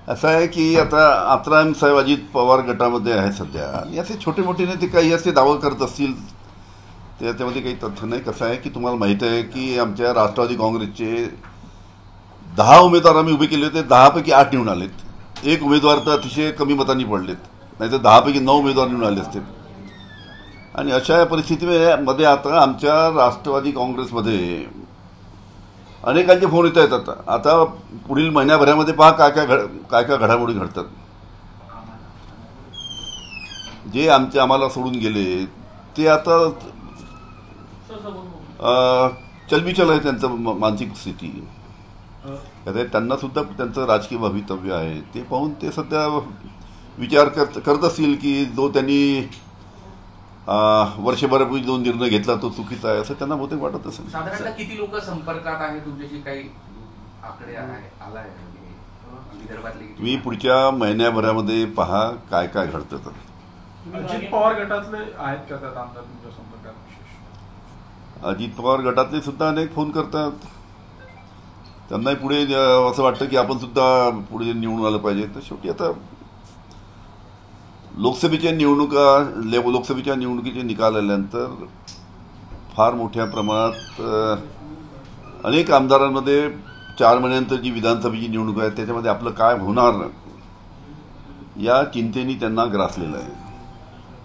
असं आहे की आता आत्राम साहेब अजित पवार गटामध्ये आहे सध्या, आणि असे छोटे मोठे नेते काही असे दावे करत असतील, त्याच्यामध्ये काही तथ्य नाही. कसं आहे की तुम्हाला माहीत आहे की आमच्या राष्ट्रवादी काँग्रेसचे 10 उमेदवार आम्ही उभे केले होते, 10 पैकी 8 निवडून आलेत. एक उमेदवार तर अतिशय कमी मतांनी पडलेत, नाही तर 10 पैकी 9 उमेदवार निवडून आले असते. आणि अशा परिस्थितीमध्ये आता आमच्या राष्ट्रवादी काँग्रेसमध्ये अनेकांचे फोन येत आहेत. आता पुढील महिन्याभरामध्ये पहा काय काय घडामोडी घडतात. जे आम्हाला सोडून गेले ते आता चलबिचल आहे त्यांचं मानसिक स्थिती. त्यांना सुद्धा त्यांचं राजकीय भवितव्य आहे, ते पाहून ते सध्या विचार करत असतील की जो त्यांनी वर्षभरापूर्वी जो निर्णय घेतला तो चुकीचा आहे, असं त्यांना बहुतेक वाटत असेल. साधारणतः किती लोक संपर्कात आहे तुमच्याशी, काही आकडे आला आहे विदर्भातले? तुम्ही पुढच्या महिन्याभरामध्ये पहा काय काय घडतं. अजित पवार गटातले आहेत का त्यात आमदार तुमच्या संपर्कात? विशेष अजित पवार गटातले सुद्धा अनेक फोन करतात. त्यांनाही पुढे असं वाटतं की आपण सुद्धा पुढे निवडून आलं पाहिजे. तर शेवटी आता लोकसभेच्या निवडणुकीचे निकाल आल्यानंतर फार मोठ्या प्रमाणात अनेक आमदारांमध्ये 4 महिन्यानंतर जी विधानसभेची निवडणूक आहे त्याच्यामध्ये आपलं काय होणार या चिंतेने त्यांना ग्रासलेलं आहे.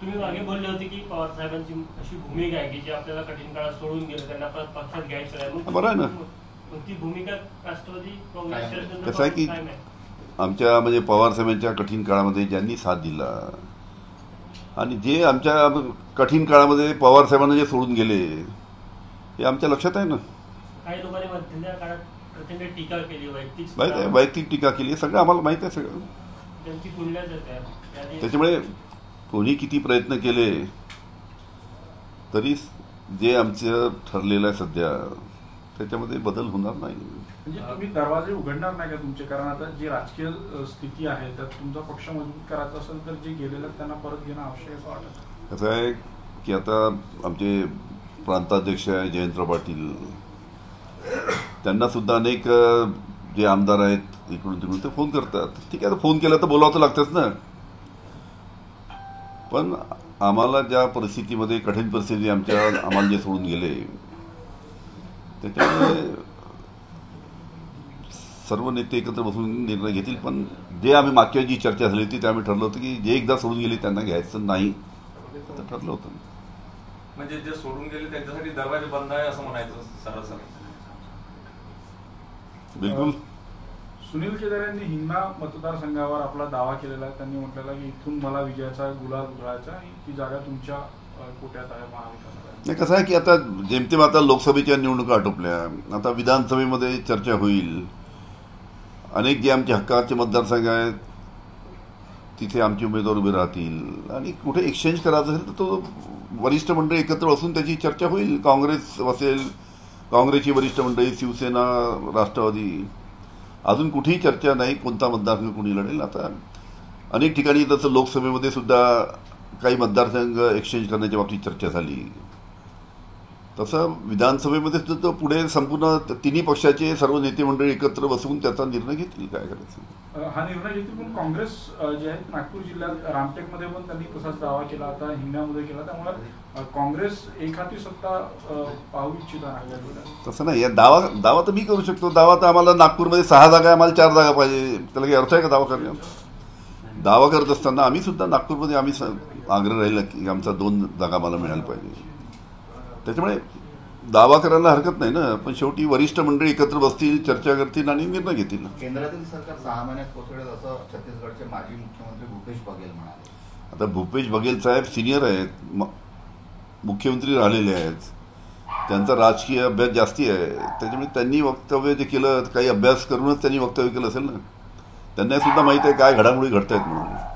तुम्ही मागे बोलले होते की पवार साहेबांची अशी भूमिका आहे की जे आपल्याला कठीण काळात सोडून गेलं, त्यांना परत पक्षात घ्यायचं आहे. बरं आहे ना. ती भूमिका राष्ट्रवादी काँग्रेस कसं आहे की आमच्या म्हणजे पवार साहेबांच्या कठीण काळामध्ये ज्यांनी साथ दिला आणि जे आमच्या कठीण काळामध्ये पवार साहेबांना जे सोडून गेले हे आमच्या लक्षात आहे ना. काही लोकांनी मधल्या काळात प्रचंड टीका केली, वैयक्तिक टीका केली, सगळं आम्हाला माहित आहे सगळं. त्यांची तुलनाच आहे. त्याच्यामुळे कोणी किती प्रयत्न केले तरी जे आमचं ठरलेलं आहे सध्या त्याच्यामध्ये बदल होणार नाही. म्हणजे तुम्ही दरवाजे उघडणार नाही का तुमचे? कारण आता जी राजकीय स्थिती आहे त्यात तुमचा पक्ष मजबूत करायचा असेल तर जे गेलेलं त्यांना परत घेणं आवश्यक असं वाटतं. कसं आहे की आता आमचे प्रांताध्यक्ष आहे जयंतराव पाटील, त्यांना सुद्धा अनेक जे आमदार आहेत इकडून तिकडून ते फोन करतात. ठीक आहे, फोन केला तर बोलावं तर लागतंच ना. पण आम्हाला ज्या परिस्थितीमध्ये कठीण परिस्थिती आम्हाला जे सोडून गेले त्याच्यामुळे सर्व नेते एकत्र बसून निर्णय घेतील. पण जे आम्ही मागच्या जी चर्चा झाली होती त्यावेळी ठरलं होतं की जे एकदा सोडून गेले त्यांना घ्यायचं नाही तर ठरलं होतं. म्हणजे जे सोडून गेले त्यांच्यासाठी दरवाजे बंद आहे असं म्हणायचं सरळ. बिलकुल. सुनील केदार यांनी हिंगणा मतदारसंघावर आपला दावा केलेला आहे. त्यांनी म्हटलेला की इथून मला विजयाचा गुलाल उधळायचा आणि ती जागा तुमच्या कोट्यात आहे महाविकास. नाही, कसं आहे की आता जेमतेम आता लोकसभेच्या निवडणुका आटोपल्या, आता विधानसभेमध्ये चर्चा होईल. अनेक जे आमचे हक्काचे मतदारसंघ आहेत तिथे आमचे उमेदवार उभे राहतील आणि कुठे एक्सचेंज करायचं असेल तर तो वरिष्ठ मंडळी एकत्र बसून त्याची चर्चा होईल. काँग्रेस असेल, काँग्रेसची वरिष्ठ मंडळी, शिवसेना, राष्ट्रवादी, अजून कुठेही चर्चा नाही कोणता मतदारसंघ कोणी लढेल. आता अनेक ठिकाणी तसं लोकसभेमध्ये सुद्धा काही मतदारसंघ एक्सचेंज करण्याच्या बाबतीत चर्चा झाली, तसं विधानसभेमध्ये सुद्धा पुढे संपूर्ण तिन्ही पक्षाचे सर्व नेते मंडळी एकत्र बसून त्याचा निर्णय घेतील काय करायचं. हा निर्णय घेतील. पण काँग्रेस जे आहे नागपूर जिल्ह्यात रामटेकमध्ये पण त्यांनी तसाच दावा केला, आता हिंगण्यामध्ये केला. त्यामुळे काँग्रेस एखादी सत्ता पाहू इच्छित आहे. तसं नाही, या दावा तर मी करू शकतो. दावा तर आम्हाला नागपूरमध्ये 6 जागा, आम्हाला 4 जागा पाहिजे, त्याला काही अर्थ आहे का दावा करण्यात? दावा करत असताना आम्ही सुद्धा नागपूरमध्ये आग्रह राहिला की आमचा 2 जागा मला मिळायला पाहिजे. त्याच्यामुळे दावा करायला हरकत नाही ना. पण शेवटी वरिष्ठ मंडळी एकत्र बसतील, चर्चा करतील आणि निर्णय घेतील. केंद्रातील सरकार 6 महिन्यात कोसळेल असं छत्तीसगडचे माजी मुख्यमंत्री भूपेश बघेल म्हणाले. आता भूपेश बघेल साहेब सिनियर आहेत, मुख्यमंत्री राहिलेले आहेत, त्यांचा राजकीय अभ्यास जास्ती आहे. त्याच्यामुळे त्यांनी वक्तव्य जे केलं, काही अभ्यास करूनच त्यांनी वक्तव्य केलं असेल ना. त्यांना सुद्धा माहिती आहे काय घडामोडी घडत आहेत म्हणून.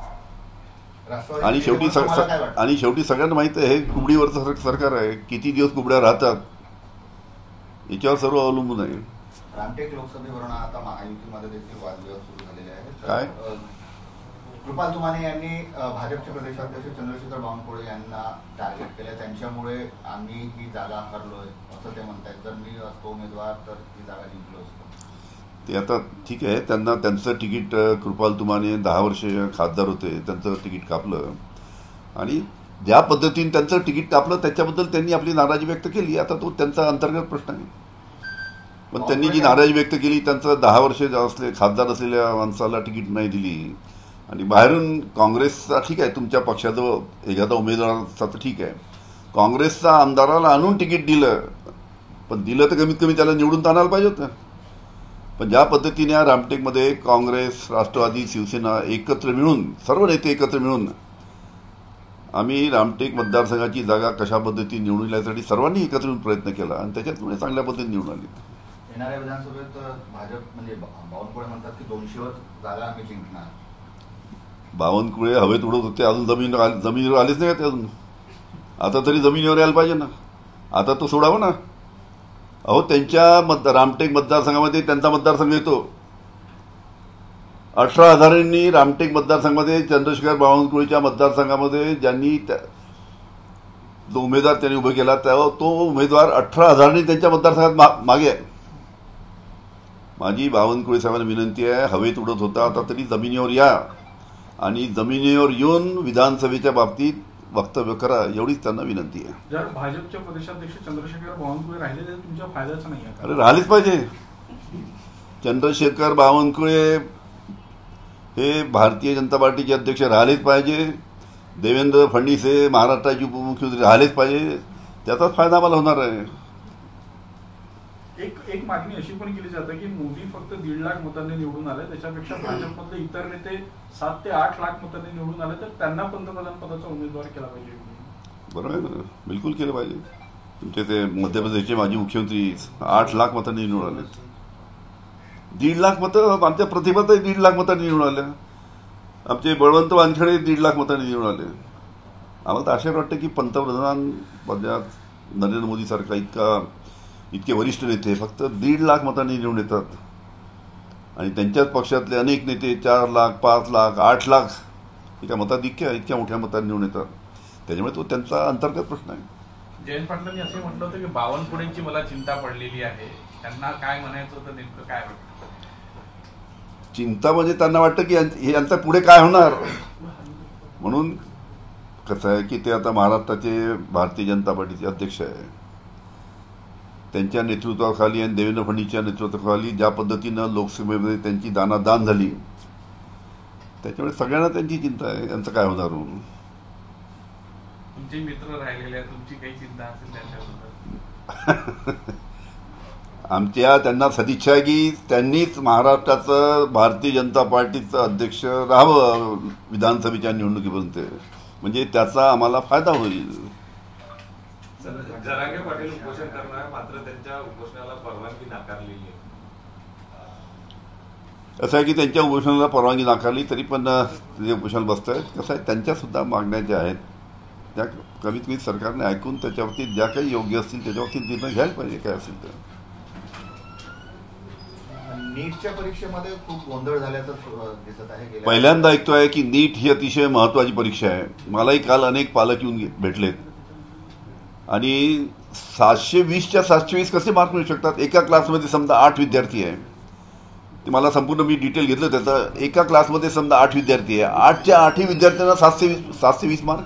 आणि शेवटी सगळ्यांना माहिती आहे हे कुबडीवरचं सरकार आहे. किती दिवस कुबड्या राहतात याच्यावर सर्व अवलंबून आहे. रामटेक लोकसभेवरून आता महायुतीमध्ये देखील वादविवाद सुरू झालेले आहेत. काय कृपाल तुमाने यांनी भाजपचे प्रदेशाध्यक्ष चंद्रशेखर बावनकुळे यांना टार्गेट केलं. त्यांच्यामुळे आम्ही ही जागा हरलोय असं ते म्हणतात. जर मी असतो उमेदवार तर ही जागा जिंकलो असतो. ते आता ठीक आहे, त्यांना त्यांचं तिकीट कृपाल तुमाने 10 वर्ष खासदार होते, त्यांचं तिकीट कापलं आणि ज्या पद्धतीने त्यांचं तिकीट कापलं त्याच्याबद्दल त्यांनी आपली नाराजी व्यक्त केली. आता तो त्यांचा अंतर्गत प्रश्न आहे. पण त्यांनी जी नाराजी व्यक्त केली, त्यांचं 10 वर्ष खासदार असलेल्या माणसाला तिकीट नाही दिली आणि बाहेरून काँग्रेसचा ठीक आहे, तुमच्या पक्षाजवळ एखादा उमेदवाराचा तर ठीक आहे, काँग्रेसचा आमदाराला आणून तिकीट दिलं, पण दिलं तर कमीत कमी त्याला निवडून तर आणायला पाहिजे होतं. पण ज्या पद्धतीने रामटेकमध्ये काँग्रेस, राष्ट्रवादी, शिवसेना एकत्र मिळून, सर्व नेते एकत्र मिळून आम्ही रामटेक मतदारसंघाची जागा कशा पद्धतीने निवडून येण्यासाठी सर्वांनी एकत्र येऊन प्रयत्न केला आणि त्याच्यात चांगल्या पद्धतीने निवडून आली. येणाऱ्या विधानसभेत भाजप म्हणजे बावनकुळे म्हणतात की 200 जागा आम्ही जिंकणार. बावनकुळे हवेत उडत होते, अजून जमिनीवर आलेच नाही का ते अजून. आता तरी जमिनीवर यायला पाहिजे ना, आता तो सोडावा ना. अहो त्यांच्या रामटेक मतदारसंघामध्ये त्यांचा मतदारसंघ येतो, 18,000 रामटेक मतदारसंघामध्ये चंद्रशेखर बावनकुळेच्या मतदारसंघामध्ये ज्यांनी जो उमेदवार त्यांनी उभा केला तेव्हा तो उमेदवार 18,000 त्यांच्या मतदारसंघात मागे आहे. माझी बावनकुळे साहेबांना विनंती आहे, हवेत उडत होता आता तरी जमिनीवर या आणि जमिनीवर येऊन विधानसभेच्या बाबतीत वक्तव्य करा, एवढीच त्यांना विनंती आहे. जर भाजपचे प्रदेशाध्यक्ष चंद्रशेखर बावनकुळे राहिले तर तुमच्या फायद्याचं नाही आहे. अरे राहिलेच पाहिजे. चंद्रशेखर बावनकुळे हे भारतीय जनता पार्टीचे अध्यक्ष राहिलेच पाहिजे. देवेंद्र फडणवीस हे महाराष्ट्राचे उपमुख्यमंत्री राहिलेच पाहिजे. त्याचाच फायदा आम्हाला होणार आहे. एक मागणी अशी पण केली जाते की मोदी फक्त 1.5 लाख मतांनी निवडून आले, त्याच्यापेक्षा भाजपमधले इतर नेते 7 ते 8 लाख मतांनी निवडून आले तर त्यांना पंतप्रधान पदाचा उमेदवार केला पाहिजे. बरोबर आहे ना, बिलकुल केलं पाहिजे. तुमचे ते मध्य प्रदेशचे माजी मुख्यमंत्री 8 लाख मतांनी निवडून आले. 1.5 लाख मतं आमच्या प्रतिभाताई 1.5 लाख मतांनी निवडून आल्या. आमचे बळवंत वानखेडे 1.5 लाख मतांनी निवडून आले. आम्हाला तर आशा वाटतं की पंतप्रधान पदात नरेंद्र मोदी सारखा इतके वरिष्ठ नेते फक्त 1.5 लाख मतांनी निवडून येतात आणि त्यांच्याच पक्षातले अनेक नेते 4 लाख, 5 लाख, 8 लाख एका मतात इतक्या मोठ्या मतांनी निवडून येतात. त्याच्यामुळे तो त्यांचा अंतर्गत प्रश्न आहे. जयंत पाटलांनी असे म्हटलं होतं की बावनकुळेंची मला चिंता पडलेली आहे. त्यांना काय म्हणायचं होतं, नेमकं काय वाटतं? चिंता म्हणजे त्यांना वाटतं की हे यांचा पुढे काय होणार म्हणून. कसं आहे की ते आता महाराष्ट्राचे भारतीय जनता पार्टीचे अध्यक्ष आहे, त्यांच्या नेतृत्वाखाली आणि देवेंद्र फडणवीसच्या नेतृत्वाखाली ज्या पद्धतीनं लोकसभेमध्ये त्यांची दानादान झाली त्याच्यामुळे सगळ्यांना त्यांची चिंता आहे यांचं काय होणार म्हणून. तुमचे मित्र राहिलेले आहेत, तुमची काही चिंता असेल त्यांच्याबद्दल? आमच्या त्यांना सदिच्छा आहे की त्यांनीच महाराष्ट्राचं भारतीय जनता पार्टीचं अध्यक्ष राहावं विधानसभेच्या निवडणुकीपर्यंत, म्हणजे त्याचा आम्हाला फायदा होईल. जरांगे पाटील उपोषण करणार, मात्र त्यांच्या उपोषणाला परवानगी नाकारलेली आहे. असं आहे की त्यांच्या उपोषणाला परवानगी नाकारली तरी पण ते उपोषण बसत आहेत. कसं आहे त्यांच्या सुद्धा मागण्या ज्या आहेत त्या कमीत कमी सरकारने ऐकून त्याच्यावरती ज्या काही योग्य असतील त्याच्यावरती निर्णय घ्यायला पाहिजे काय असेल तर. नीटच्या परीक्षेमध्ये खूप गोंधळ झाल्याचं दिसत आहे. पहिल्यांदा ऐकतोय की नीट ही अतिशय महत्वाची परीक्षा आहे. मलाही काल अनेक पालक येऊन भेटलेत आणि 720च्या 720 कसे मार्क मिळू शकतात. एका क्लासमध्ये समजा 8 विद्यार्थी आहे, ते मला संपूर्ण मी डिटेल घेतलं त्याचं. एका क्लासमध्ये समजा 8 विद्यार्थी आहे, 8च्या 8ही विद्यार्थ्यांना 720 मार्क.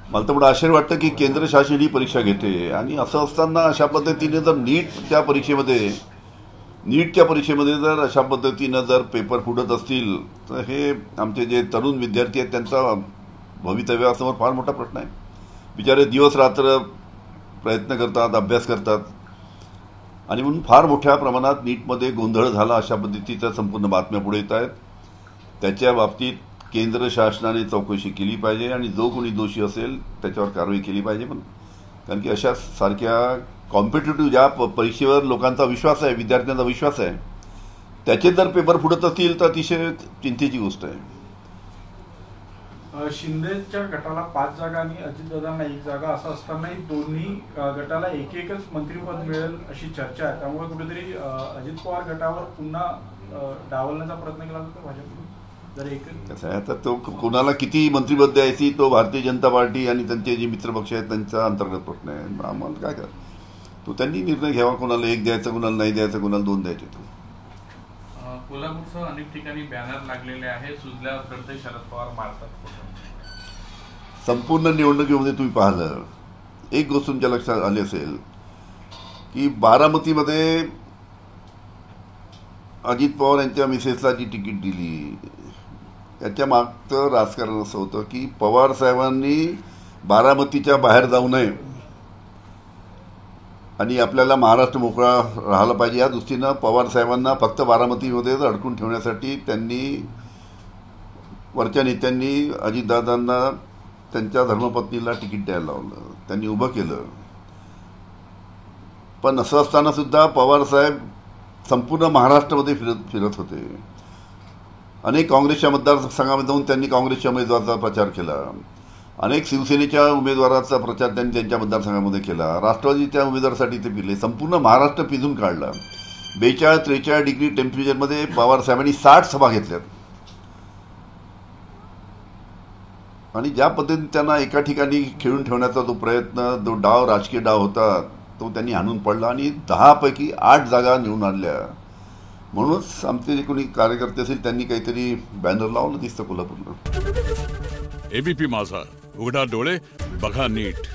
मला तर पुढे आश्चर्य वाटतं की केंद्र शासन ही परीक्षा घेते आणि असं असताना अशा पद्धतीने जर नीटच्या परीक्षेमध्ये जर अशा पद्धतीनं जर पेपर फुटत असतील तर हे आमचे जे तरुण विद्यार्थी आहेत त्यांचा भवितव्यासमोर फार मोठा प्रश्न आहे. बिचारे दिवस रात्र प्रयत्न करतात, अभ्यास करतात आणि म्हणून फार मोठ्या प्रमाणात नीटमध्ये गोंधळ झाला अशा पद्धतीच्या संपूर्ण बातम्या पुढे येत आहेत. त्याच्या बाबतीत केंद्र शासनाने चौकशी केली पाहिजे आणि जो कोणी दोषी असेल त्याच्यावर कारवाई केली पाहिजे. पण कारण की अशा सारख्या कॉम्पिटेटिव्ह ज्या परीक्षेवर लोकांचा विश्वास आहे, विद्यार्थ्यांचा विश्वास आहे, त्याचे जर पेपर फुटत असतील तर अतिशय चिंतेची गोष्ट आहे. शिंदेच्या गटाला 5 जागा आणि अजितदादांना 1 जागा असं असतानाही दोन्ही गटाला एकच मंत्रिपद मिळेल अशी चर्चा आहे. त्यामुळे कुठेतरी अजित पवार गटावर पुन्हा डावलण्याचा प्रयत्न केला जातो भाजपकडून. कसं आहे आता तो कोणाला किती मंत्रिपद द्यायची तो भारतीय जनता पार्टी आणि त्यांचे जे मित्रपक्ष आहेत त्यांचा अंतर्गत प्रश्न आहे. आम्हाला काय तो त्यांनी निर्णय घ्यावा, कोणाला 1 द्यायचं, कोणाला नाही द्यायचं, कोणाला 2 द्यायचे. कोल्हापूरसह अनेक ठिकाणी बॅनर लागलेले आहे, सुजल्यावर कळते शरद पवार मारतात. संपूर्ण निवडणुकीमध्ये तुम्ही पाहिलं, एक गोष्ट तुमच्या लक्षात आली असेल की बारामतीमध्ये अजित पवार यांच्या मिसेसला जी तिकीट दिली त्याच्या मागचं राजकारण असं होतं की पवार साहेबांनी बारामतीच्या बाहेर जाऊ नये आणि आपल्याला महाराष्ट्र मोकळा राहिला पाहिजे या दृष्टीनं पवार साहेबांना फक्त बारामतीमध्येच अडकून ठेवण्यासाठी त्यांनी वरच्या नेत्यांनी अजितदादांना त्यांच्या धर्मपत्नीला तिकीट द्यायला लावलं, त्यांनी उभं केलं. पण असं असताना सुद्धा पवार साहेब संपूर्ण महाराष्ट्रामध्ये फिरत होते. अनेक काँग्रेसच्या मतदारसंघामध्ये जाऊन त्यांनी काँग्रेसच्या उमेदवाराचा प्रचार केला. अनेक शिवसेनेच्या उमेदवाराचा प्रचार त्यांनी त्यांच्या मतदारसंघामध्ये केला. राष्ट्रवादीच्या उमेदवारासाठी ते फिरले. संपूर्ण महाराष्ट्र पिजून काढला. 42-43 डिग्री टेम्परेचरमध्ये पवार साहेबांनी 60 सभा घेतल्यात. आणि ज्या पद्धतीने त्यांना एका ठिकाणी खेळून ठेवण्याचा जो प्रयत्न, जो डाव, राजकीय डाव होता, तो त्यांनी हाणून पडला आणि 10 पैकी 8 जागा निवडून आणल्या. म्हणूनच आमचे जे कोणी कार्यकर्ते असेल त्यांनी काहीतरी बॅनर लावलं दिसतं कोल्हापूरला. एबीपी माझा, उघडा डोळे बघा नीट.